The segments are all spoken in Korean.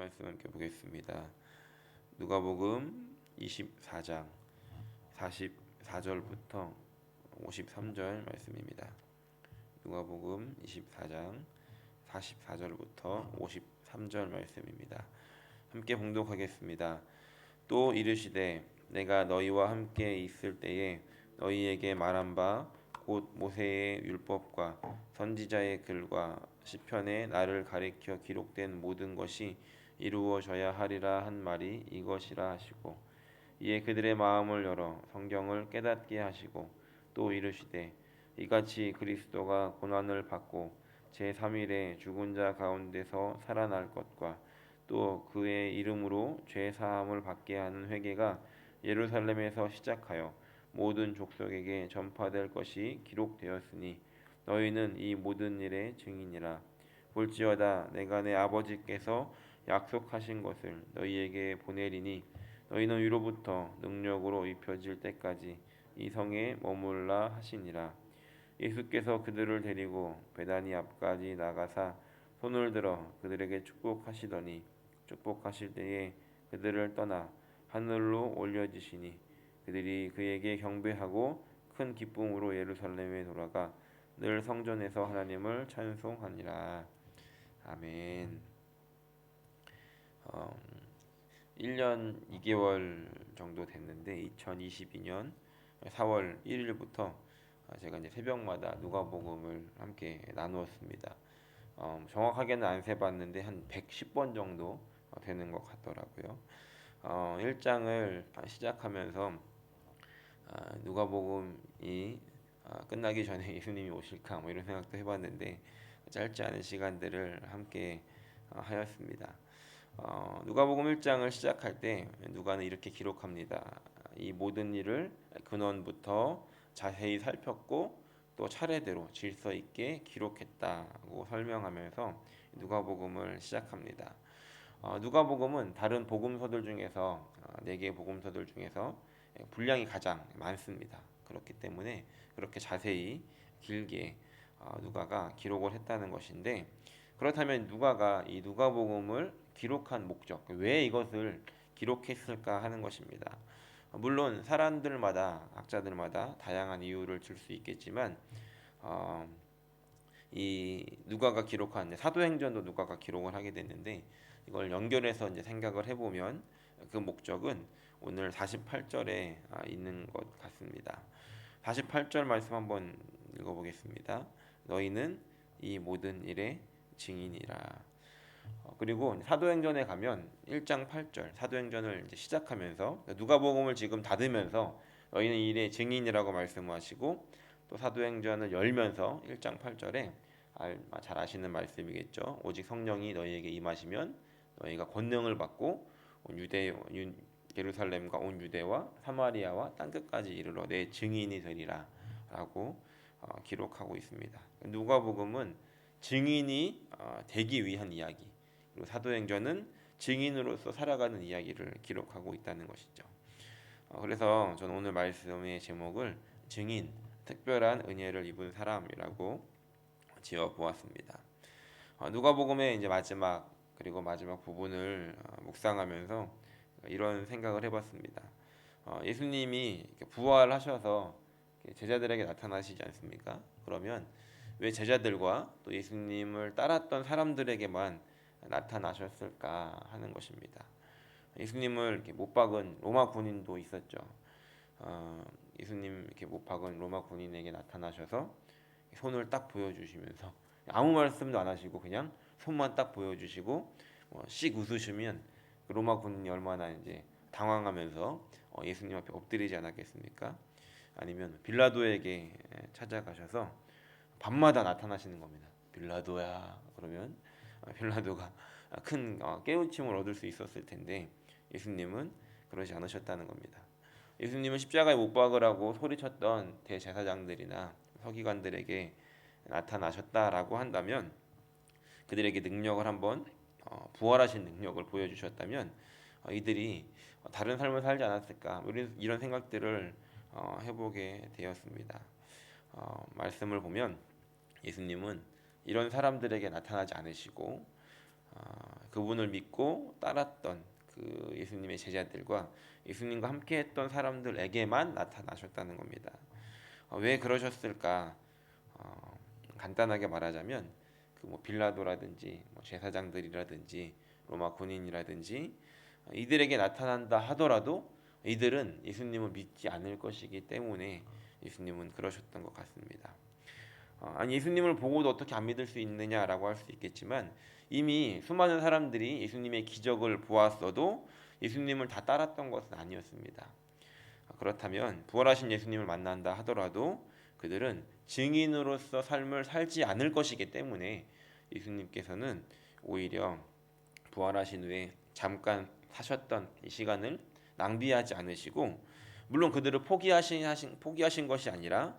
말씀 함께 보겠습니다. 누가복음 24장 44절부터 53절 말씀입니다. 누가복음 24장 44절부터 53절 말씀입니다. 함께 봉독하겠습니다. 또 이르시되 내가 너희와 함께 있을 때에 너희에게 말한 바 곧 모세의 율법과 선지자의 글과 시편에 나를 가리켜 기록된 모든 것이 이루어져야 하리라 한 말이 이것이라 하시고, 이에 그들의 마음을 열어 성경을 깨닫게 하시고, 또 이르시되 이같이 그리스도가 고난을 받고 제3일에 죽은 자 가운데서 살아날 것과 또 그의 이름으로 죄 사함을 받게 하는 회개가 예루살렘에서 시작하여 모든 족속에게 전파될 것이 기록되었으니 너희는 이 모든 일의 증인이라. 볼지어다 내가 내 아버지께서 약속하신 것을 너희에게 보내리니 너희는 위로부터 능력으로 입혀질 때까지 이 성에 머물라 하시니라. 예수께서 그들을 데리고 베다니 앞까지 나가사 손을 들어 그들에게 축복하시더니 축복하실 때에 그들을 떠나 하늘로 올려지시니 그들이 그에게 경배하고 큰 기쁨으로 예루살렘에 돌아가 늘 성전에서 하나님을 찬송하니라. 아멘. 1년 2개월 정도 됐는데 2022년 4월 1일부터 제가 이제 새벽마다 누가복음을 함께 나누었습니다. 정확하게는 안 세봤는데 한 110번 정도 되는 것 같더라고요. 1장을 시작하면서 누가복음이 끝나기 전에 예수님이 오실까 뭐 이런 생각도 해봤는데 짧지 않은 시간들을 함께 하였습니다. 누가복음 1장을 시작할 때 누가는 이렇게 기록합니다. 이 모든 일을 근원부터 자세히 살폈고 또 차례대로 질서 있게 기록했다고 설명하면서 누가복음을 시작합니다. 누가복음은 다른 복음서들 중에서 4개의 복음서들 중에서 분량이 가장 많습니다. 그렇기 때문에 그렇게 자세히 길게 누가가 기록을 했다는 것인데, 그렇다면 누가가 이 누가복음을 기록한 목적, 왜 이것을 기록했을까 하는 것입니다. 물론 사람들마다 학자들마다 다양한 이유를 줄 수 있겠지만 이 누가가 기록한 사도행전도 누가가 기록을 하게 됐는데, 이걸 연결해서 이제 생각을 해보면 그 목적은 오늘 48절에 있는 것 같습니다. 48절 말씀 한번 읽어보겠습니다. 너희는 이 모든 일의 증인이라. 그리고 사도행전에 가면 1장 8절 사도행전을 이제 시작하면서 누가복음을 지금 닫으면서 너희는 이 일의 증인이라고 말씀하시고, 또 사도행전을 열면서 1장 8절에 잘 아시는 말씀이겠죠. 오직 성령이 너희에게 임하시면 너희가 권능을 받고 예루살렘과 온 유대와 사마리아와 땅끝까지 이르러 내 증인이 되리라 라고 기록하고 있습니다. 누가복음은 증인이 되기 위한 이야기, 그리고 사도행전은 증인으로서 살아가는 이야기를 기록하고 있다는 것이죠. 그래서 저는 오늘 말씀의 제목을 증인, 특별한 은혜를 입은 사람이라고 지어 보았습니다. 누가복음의 이제 마지막 부분을 묵상하면서 이런 생각을 해봤습니다. 예수님이 부활하셔서 제자들에게 나타나시지 않습니까? 그러면 왜 제자들과 또 예수님을 따랐던 사람들에게만 나타나셨을까 하는 것입니다. 예수님을 이렇게 못 박은 로마 군인도 있었죠. 예수님 이렇게 못 박은 로마 군인에게 나타나셔서 손을 딱 보여주시면서 아무 말씀도 안 하시고 그냥 손만 딱 보여주시고 씩 웃으시면 그 로마 군인이 얼마나 이제 당황하면서 예수님 앞에 엎드리지 않았겠습니까? 아니면 빌라도에게 찾아가셔서 밤마다 나타나시는 겁니다. 빌라도야 그러면 빌라도가 큰 깨우침을 얻을 수 있었을 텐데 예수님은 그러지 않으셨다는 겁니다. 예수님은 십자가에 못 박으라고 소리쳤던 대제사장들이나 서기관들에게 나타나셨다라고 한다면, 그들에게 능력을 한번 부활하신 능력을 보여주셨다면 이들이 다른 삶을 살지 않았을까, 이런 생각들을 해보게 되었습니다. 말씀을 보면 예수님은 이런 사람들에게 나타나지 않으시고 그분을 믿고 따랐던 그 예수님의 제자들과 예수님과 함께했던 사람들에게만 나타나셨다는 겁니다. 왜 그러셨을까? 간단하게 말하자면 그 뭐 빌라도라든지 뭐 제사장들이라든지 로마 군인이라든지 이들에게 나타난다 하더라도 이들은 예수님을 믿지 않을 것이기 때문에 예수님은 그러셨던 것 같습니다. 아니 예수님을 보고도 어떻게 안 믿을 수 있느냐라고 할 수 있겠지만 이미 수많은 사람들이 예수님의 기적을 보았어도 예수님을 다 따랐던 것은 아니었습니다. 그렇다면 부활하신 예수님을 만난다 하더라도 그들은 증인으로서 삶을 살지 않을 것이기 때문에 예수님께서는 오히려 부활하신 후에 잠깐 사셨던 이 시간을 낭비하지 않으시고 물론 그들을 포기하신 것이 아니라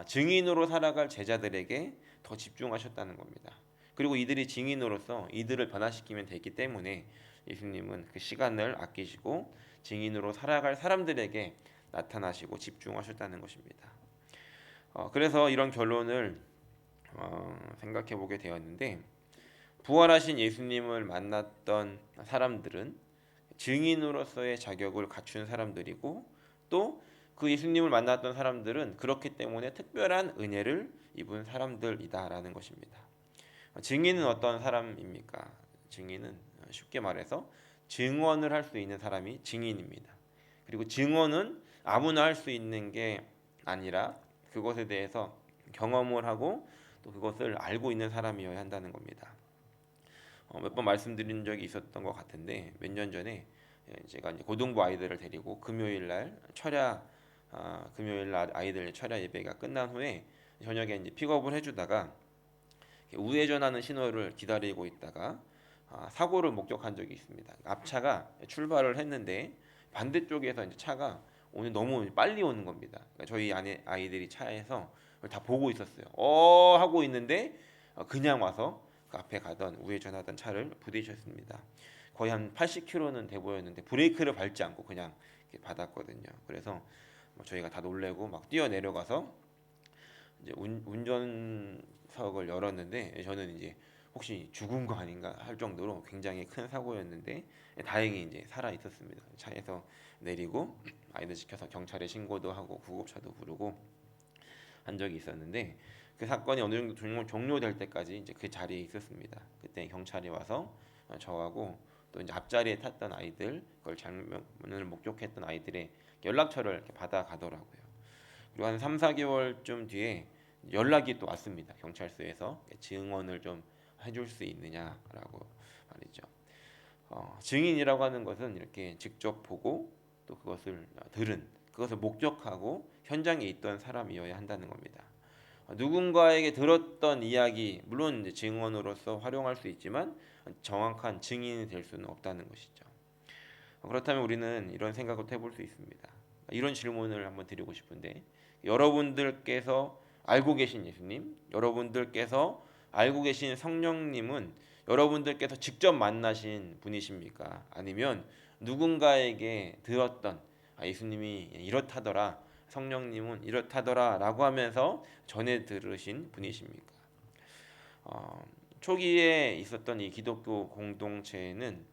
증인으로 살아갈 제자들에게 더 집중하셨다는 겁니다. 그리고 이들이 증인으로서 이들을 변화시키면 되기 때문에 예수님은 그 시간을 아끼시고 증인으로 살아갈 사람들에게 나타나시고 집중하셨다는 것입니다. 그래서 이런 결론을 생각해 보게 되었는데 부활하신 예수님을 만났던 사람들은 증인으로서의 자격을 갖춘 사람들이고 또 그 예수님을 만났던 사람들은 그렇기 때문에 특별한 은혜를 입은 사람들이다라는 것입니다. 증인은 어떤 사람입니까? 증인은 쉽게 말해서 증언을 할 수 있는 사람이 증인입니다. 그리고 증언은 아무나 할 수 있는 게 아니라 그것에 대해서 경험을 하고 또 그것을 알고 있는 사람이어야 한다는 겁니다. 몇 번 말씀드린 적이 있었던 것 같은데 몇 년 전에 제가 이제 고등부 아이들을 데리고 금요일 날 아이들 철야 예배가 끝난 후에 저녁에 이제 픽업을 해주다가 우회전하는 신호를 기다리고 있다가 사고를 목격한 적이 있습니다. 앞차가 출발을 했는데 반대쪽에서 이제 차가 오늘 너무 빨리 오는 겁니다. 그러니까 저희 아이들이 차에서 그걸 다 보고 있었어요. 하고 있는데 그냥 와서 그 앞에 가던 우회전하던 차를 부딪혔습니다. 거의 한 80km는 돼 보였는데 브레이크를 밟지 않고 그냥 이렇게 받았거든요. 그래서 저희가 다 놀래고 막 뛰어 내려가서 이제 운전석을 열었는데 저는 이제 혹시 죽은 거 아닌가 할 정도로 굉장히 큰 사고였는데 다행히 이제 살아 있었습니다. 차에서 내리고 아이들 지켜서 경찰에 신고도 하고 구급차도 부르고 한 적이 있었는데 그 사건이 어느 정도 종료될 때까지 이제 그 자리에 있었습니다. 그때 경찰이 와서 저하고 또 이제 앞자리에 탔던 아이들 그걸 장면을 목격했던 아이들의 연락처를 이렇게 받아가더라고요. 그리고 한 3, 4개월쯤 뒤에 연락이 또 왔습니다. 경찰서에서 증언을 좀 해줄 수 있느냐라고 말이죠. 증인이라고 하는 것은 이렇게 직접 보고 또 그것을 들은 그것을 목격하고 현장에 있던 사람이어야 한다는 겁니다. 누군가에게 들었던 이야기 물론 이제 증언으로서 활용할 수 있지만 정확한 증인이 될 수는 없다는 것이죠. 그렇다면 우리는 이런 생각을 해볼 수 있습니다. 이런 질문을 한번 드리고 싶은데 여러분들께서 알고 계신 예수님, 여러분들께서 알고 계신 성령님은 여러분들께서 직접 만나신 분이십니까? 아니면 누군가에게 들었던 예수님이 이렇다더라, 성령님은 이렇다더라 라고 하면서 전해 들으신 분이십니까? 초기에 있었던 이 기독교 공동체는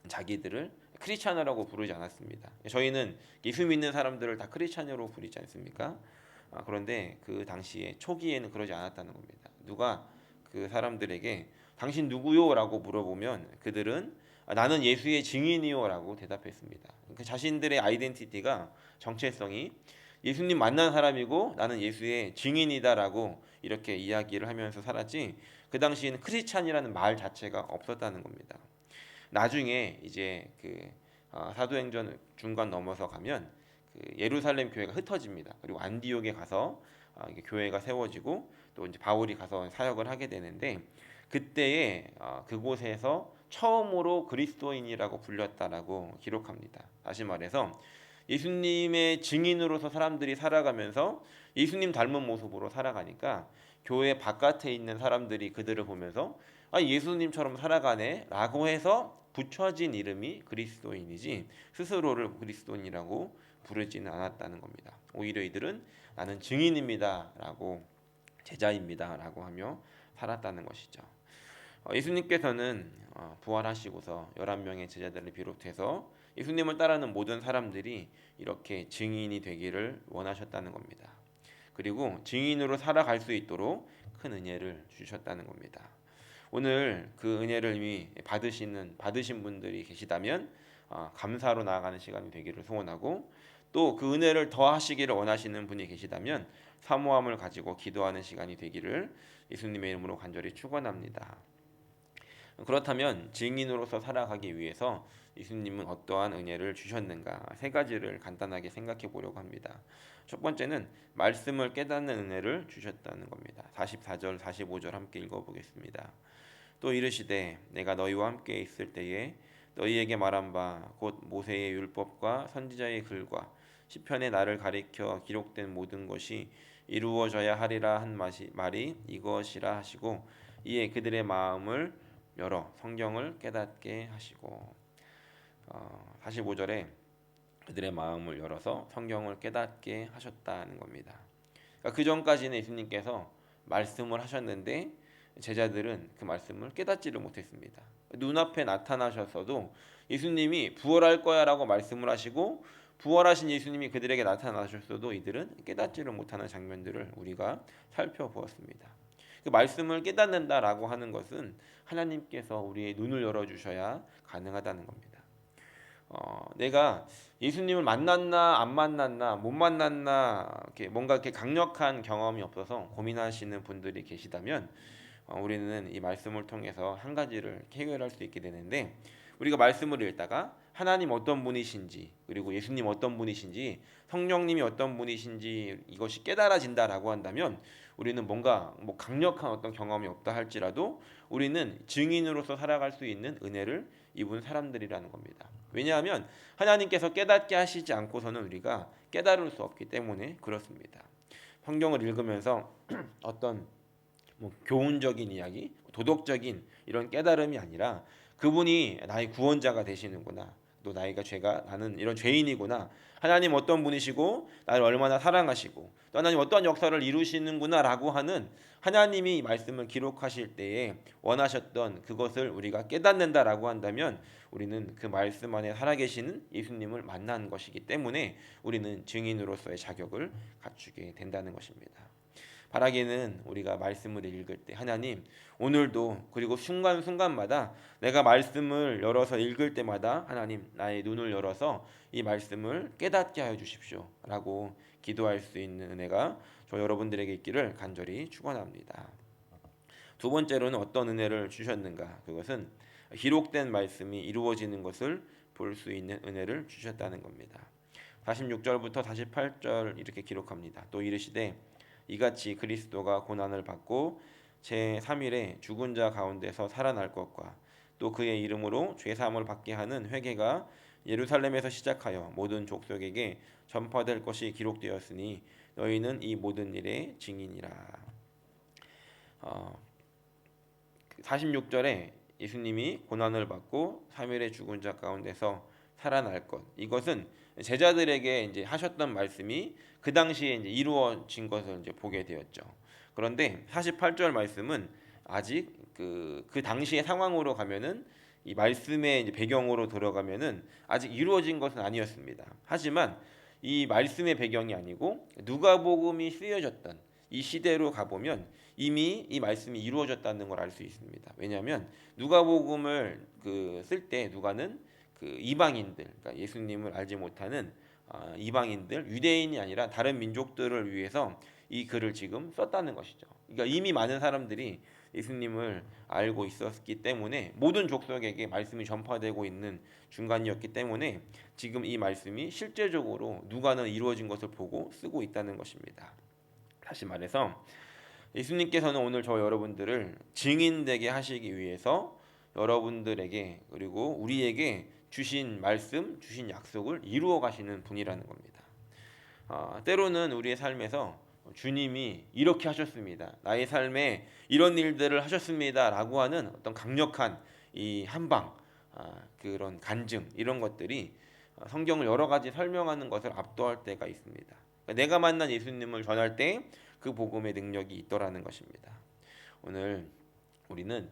자기들을 크리스찬이라고 부르지 않았습니다. 저희는 예수 믿는 사람들을 다 크리스찬으로 부르지 않습니까? 그런데 그 당시에 초기에는 그러지 않았다는 겁니다. 누가 그 사람들에게 당신 누구요? 라고 물어보면 그들은 나는 예수의 증인이요 라고 대답했습니다. 그 자신들의 아이덴티티가 정체성이 예수님 만난 사람이고 나는 예수의 증인이다 라고 이렇게 이야기를 하면서 살았지 그 당시에는 크리스찬이라는 말 자체가 없었다는 겁니다. 나중에 이제 사도행전 중간 넘어서 가면 그 예루살렘 교회가 흩어집니다. 그리고 안디옥에 가서 이게 교회가 세워지고 또 이제 바울이 가서 사역을 하게 되는데 그때에 그곳에서 처음으로 그리스도인이라고 불렸다라고 기록합니다. 다시 말해서 예수님의 증인으로서 사람들이 살아가면서 예수님 닮은 모습으로 살아가니까 교회 바깥에 있는 사람들이 그들을 보면서 예수님처럼 살아가네 라고 해서 붙여진 이름이 그리스도인이지 스스로를 그리스도인이라고 부르지는 않았다는 겁니다. 오히려 이들은 나는 증인입니다 라고 제자입니다 라고 하며 살았다는 것이죠. 예수님께서는 부활하시고서 11명의 제자들을 비롯해서 예수님을 따르는 모든 사람들이 이렇게 증인이 되기를 원하셨다는 겁니다. 그리고 증인으로 살아갈 수 있도록 큰 은혜를 주셨다는 겁니다. 오늘 그 은혜를 이미 받으신 분들이 계시다면 감사로 나아가는 시간이 되기를 소원하고, 또 그 은혜를 더하시기를 원하시는 분이 계시다면 사모함을 가지고 기도하는 시간이 되기를 예수님의 이름으로 간절히 축원합니다. 그렇다면 증인으로서 살아가기 위해서 예수님은 어떠한 은혜를 주셨는가, 세 가지를 간단하게 생각해 보려고 합니다. 첫 번째는 말씀을 깨닫는 은혜를 주셨다는 겁니다. 44절 45절 함께 읽어보겠습니다. 또 이르시되 내가 너희와 함께 있을 때에 너희에게 말한 바 곧 모세의 율법과 선지자의 글과 시편의 나를 가리켜 기록된 모든 것이 이루어져야 하리라 한 말이 이것이라 하시고, 이에 그들의 마음을 열어 성경을 깨닫게 하시고, 45절에 그들의 마음을 열어서 성경을 깨닫게 하셨다는 겁니다. 그러니까 그 전까지는 예수님께서 말씀을 하셨는데 제자들은 그 말씀을 깨닫지를 못했습니다. 눈앞에 나타나셨어도 예수님이 부활할 거야라고 말씀을 하시고 부활하신 예수님이 그들에게 나타나셨어도 이들은 깨닫지를 못하는 장면들을 우리가 살펴보았습니다. 그 말씀을 깨닫는다라고 하는 것은 하나님께서 우리의 눈을 열어주셔야 가능하다는 겁니다. 내가 예수님을 만났나 안 만났나 못 만났나 뭔가 이렇게 강력한 경험이 없어서 고민하시는 분들이 계시다면 우리는 이 말씀을 통해서 한 가지를 해결할 수 있게 되는데, 우리가 말씀을 읽다가 하나님 어떤 분이신지, 그리고 예수님 어떤 분이신지, 성령님이 어떤 분이신지 이것이 깨달아진다라고 한다면 우리는 뭔가 강력한 어떤 경험이 없다 할지라도 우리는 증인으로서 살아갈 수 있는 은혜를 입은 사람들이라는 겁니다. 왜냐하면 하나님께서 깨닫게 하시지 않고서는 우리가 깨달을 수 없기 때문에 그렇습니다. 성경을 읽으면서 어떤 교훈적인 이야기, 도덕적인 이런 깨달음이 아니라 그분이 나의 구원자가 되시는구나, 또 나는 이런 죄인이구나, 하나님 어떤 분이시고 나를 얼마나 사랑하시고 또 하나님 어떤 역사를 이루시는구나라고 하는 하나님이 말씀을 기록하실 때에 원하셨던 그것을 우리가 깨닫는다라고 한다면 우리는 그 말씀 안에 살아계시는 예수님을 만난 것이기 때문에 우리는 증인으로서의 자격을 갖추게 된다는 것입니다. 바라기는 우리가 말씀을 읽을 때 하나님 오늘도 그리고 순간순간마다 내가 말씀을 열어서 읽을 때마다 하나님 나의 눈을 열어서 이 말씀을 깨닫게 하여 주십시오 라고 기도할 수 있는 은혜가 저 여러분들에게 있기를 간절히 축원합니다. 두 번째로는 어떤 은혜를 주셨는가, 그것은 기록된 말씀이 이루어지는 것을 볼 수 있는 은혜를 주셨다는 겁니다. 46절부터 48절 이렇게 기록합니다. 또 이르시되 이같이 그리스도가 고난을 받고 제3일에 죽은 자 가운데서 살아날 것과 또 그의 이름으로 죄사함을 받게 하는 회개가 예루살렘에서 시작하여 모든 족속에게 전파될 것이 기록되었으니 너희는 이 모든 일의 증인이라. 46절에 예수님이 고난을 받고 3일에 죽은 자 가운데서 살아날 것, 이것은 제자들에게 이제 하셨던 말씀이 그 당시에 이제 이루어진 것을 이제 보게 되었죠. 그런데 48절 말씀은 아직 그 당시의 상황으로 가면은 이 말씀의 이제 배경으로 들어가면은 아직 이루어진 것은 아니었습니다. 하지만 이 말씀의 배경이 아니고 누가복음이 쓰여졌던 이 시대로 가보면 이미 이 말씀이 이루어졌다는 걸 알 수 있습니다. 왜냐하면 누가복음을 쓸 때 누가는 그 이방인들, 그러니까 예수님을 알지 못하는 이방인들, 유대인이 아니라 다른 민족들을 위해서 이 글을 지금 썼다는 것이죠. 그러니까 이미 많은 사람들이 예수님을 알고 있었기 때문에 모든 족속에게 말씀이 전파되고 있는 중간이었기 때문에 지금 이 말씀이 실제적으로 누가는 이루어진 것을 보고 쓰고 있다는 것입니다. 다시 말해서 예수님께서는 오늘 저 여러분들을 증인되게 하시기 위해서 여러분들에게 그리고 우리에게 주신 말씀, 주신 약속을 이루어 가시는 분이라는 겁니다. 때로는 우리의 삶에서 주님이 이렇게 하셨습니다, 나의 삶에 이런 일들을 하셨습니다 라고 하는 어떤 강력한 이 한방, 그런 간증, 이런 것들이 성경을 여러 가지 설명하는 것을 압도할 때가 있습니다. 그러니까 내가 만난 예수님을 전할 때 그 복음의 능력이 있더라는 것입니다. 오늘 우리는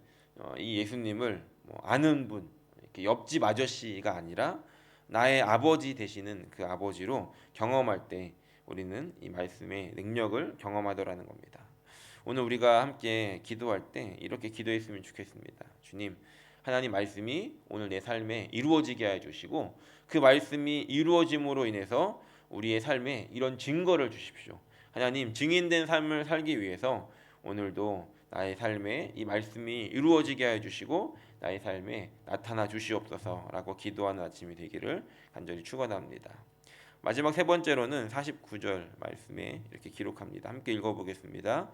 이 예수님을 뭐 아는 분, 이렇게 옆집 아저씨가 아니라 나의 아버지 되시는 그 아버지로 경험할 때 우리는 이 말씀의 능력을 경험하더라는 겁니다. 오늘 우리가 함께 기도할 때 이렇게 기도했으면 좋겠습니다. 주님, 하나님 말씀이 오늘 내 삶에 이루어지게 해 주시고 그 말씀이 이루어짐으로 인해서 우리의 삶에 이런 증거를 주십시오. 하나님, 증인된 삶을 살기 위해서 오늘도 나의 삶에 이 말씀이 이루어지게 해 주시고 나의 삶에 나타나 주시옵소서라고 기도하는 아침이 되기를 간절히 축원합니다. 마지막 세 번째로는 49절 말씀에 이렇게 기록합니다. 함께 읽어보겠습니다.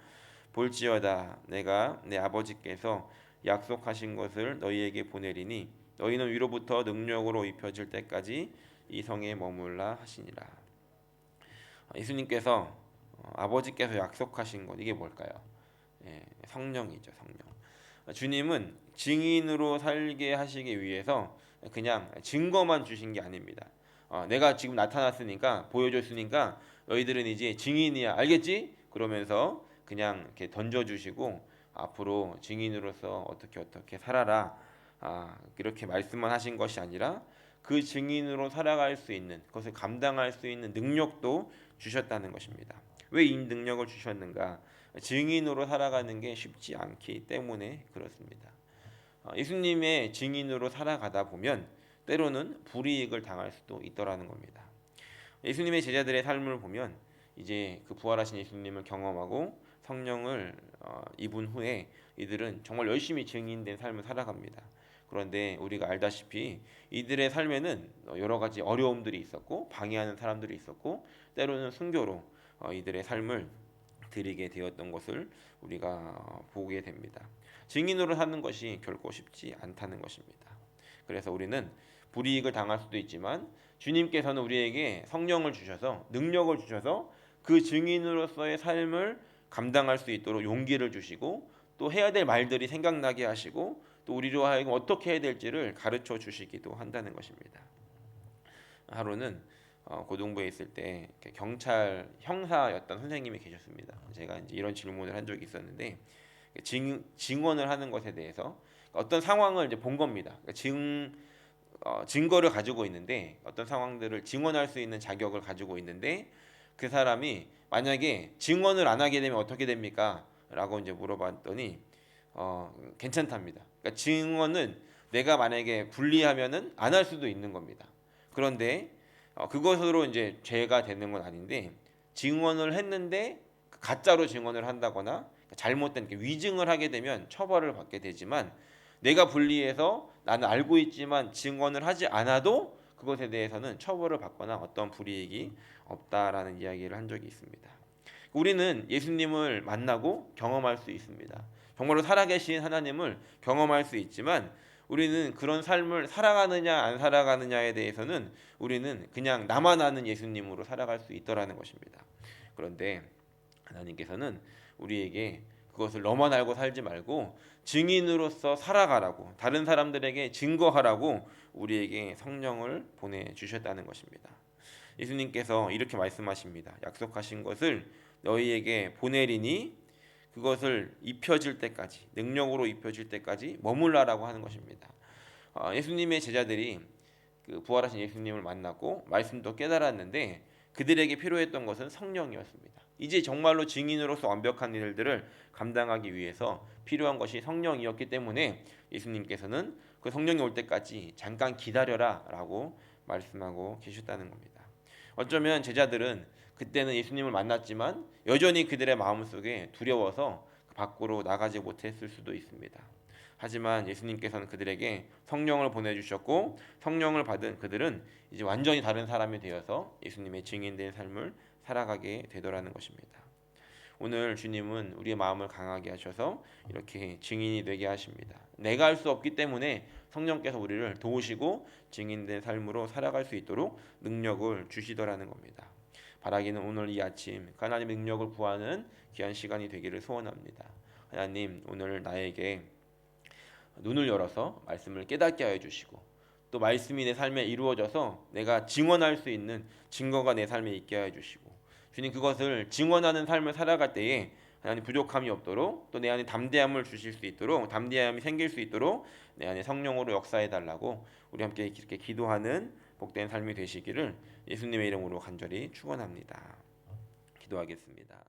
볼지어다 내가 내 아버지께서 약속하신 것을 너희에게 보내리니 너희는 위로부터 능력으로 입혀질 때까지 이 성에 머물라 하시니라. 예수님께서 아버지께서 약속하신 것 이게 뭘까요? 성령이죠, 성령. 주님은 증인으로 살게 하시기 위해서 그냥 증거만 주신 게 아닙니다. 내가 지금 나타났으니까 보여줬으니까 너희들은 이제 증인이야, 알겠지? 그러면서 그냥 이렇게 던져주시고 앞으로 증인으로서 어떻게 살아라, 이렇게 말씀만 하신 것이 아니라 그 증인으로 살아갈 수 있는 그것을 감당할 수 있는 능력도 주셨다는 것입니다. 왜 이 능력을 주셨는가? 증인으로 살아가는 게 쉽지 않기 때문에 그렇습니다. 예수님의 증인으로 살아가다 보면 때로는 불이익을 당할 수도 있더라는 겁니다. 예수님의 제자들의 삶을 보면 이제 그 부활하신 예수님을 경험하고 성령을 입은 후에 이들은 정말 열심히 증인된 삶을 살아갑니다. 그런데 우리가 알다시피 이들의 삶에는 여러 가지 어려움들이 있었고 방해하는 사람들이 있었고 때로는 순교로 이들의 삶을 드리게 되었던 것을 우리가 보게 됩니다. 증인으로 사는 것이 결코 쉽지 않다는 것입니다. 그래서 우리는 불이익을 당할 수도 있지만 주님께서는 우리에게 성령을 주셔서 능력을 주셔서 그 증인으로서의 삶을 감당할 수 있도록 용기를 주시고 또 해야 될 말들이 생각나게 하시고 또 우리로 하여금 어떻게 해야 될지를 가르쳐 주시기도 한다는 것입니다. 하루는 고등부에 있을 때 경찰 형사였던 선생님이 계셨습니다. 제가 이제 이런 질문을 한 적이 있었는데 증언을 하는 것에 대해서 어떤 상황을 이제 본 겁니다. 증거를 가지고 있는데 어떤 상황들을 증언할 수 있는 자격을 가지고 있는데 그 사람이 만약에 증언을 안 하게 되면 어떻게 됩니까? 라고 이제 물어봤더니 괜찮답니다. 그러니까 증언은 내가 만약에 불리하면은 안 할 수도 있는 겁니다. 그런데 그것으로 이제 죄가 되는 건 아닌데 증언을 했는데 가짜로 증언을 한다거나 잘못된 위증을 하게 되면 처벌을 받게 되지만 내가 불리해서 나는 알고 있지만 증언을 하지 않아도 그것에 대해서는 처벌을 받거나 어떤 불이익이 없다라는 이야기를 한 적이 있습니다. 우리는 예수님을 만나고 경험할 수 있습니다. 정말로 살아계신 하나님을 경험할 수 있지만 우리는 그런 삶을 살아가느냐 안 살아가느냐에 대해서는 우리는 그냥 나만 아는 예수님으로 살아갈 수 있더라는 것입니다. 그런데 하나님께서는 우리에게 그것을 너만 알고 살지 말고 증인으로서 살아가라고 다른 사람들에게 증거하라고 우리에게 성령을 보내주셨다는 것입니다. 예수님께서 이렇게 말씀하십니다. 약속하신 것을 너희에게 보내리니 그것을 입혀질 때까지 능력으로 입혀질 때까지 머물라라고 하는 것입니다. 예수님의 제자들이 그 부활하신 예수님을 만났고 말씀도 깨달았는데 그들에게 필요했던 것은 성령이었습니다. 이제 정말로 증인으로서 완벽한 일들을 감당하기 위해서 필요한 것이 성령이었기 때문에 예수님께서는 그 성령이 올 때까지 잠깐 기다려라 라고 말씀하고 계셨다는 겁니다. 어쩌면 제자들은 그때는 예수님을 만났지만 여전히 그들의 마음속에 두려워서 밖으로 나가지 못했을 수도 있습니다. 하지만 예수님께서는 그들에게 성령을 보내주셨고 성령을 받은 그들은 이제 완전히 다른 사람이 되어서 예수님의 증인된 삶을 살아가게 되더라는 것입니다. 오늘 주님은 우리의 마음을 강하게 하셔서 이렇게 증인이 되게 하십니다. 내가 할 수 없기 때문에 성령께서 우리를 도우시고 증인된 삶으로 살아갈 수 있도록 능력을 주시더라는 겁니다. 바라기는 오늘 이 아침 하나님의 능력을 구하는 귀한 시간이 되기를 소원합니다. 하나님 오늘 나에게 눈을 열어서 말씀을 깨닫게 하여 주시고 또 말씀이 내 삶에 이루어져서 내가 증언할 수 있는 증거가 내 삶에 있게 하여 주시고 주님 그것을 증언하는 삶을 살아갈 때에 하나님 부족함이 없도록 또 내 안에 담대함을 주실 수 있도록 담대함이 생길 수 있도록 내 안에 성령으로 역사해 달라고 우리 함께 이렇게 기도하는 복된 삶이 되시기를 예수님의 이름으로 간절히 축원합니다. 기도하겠습니다.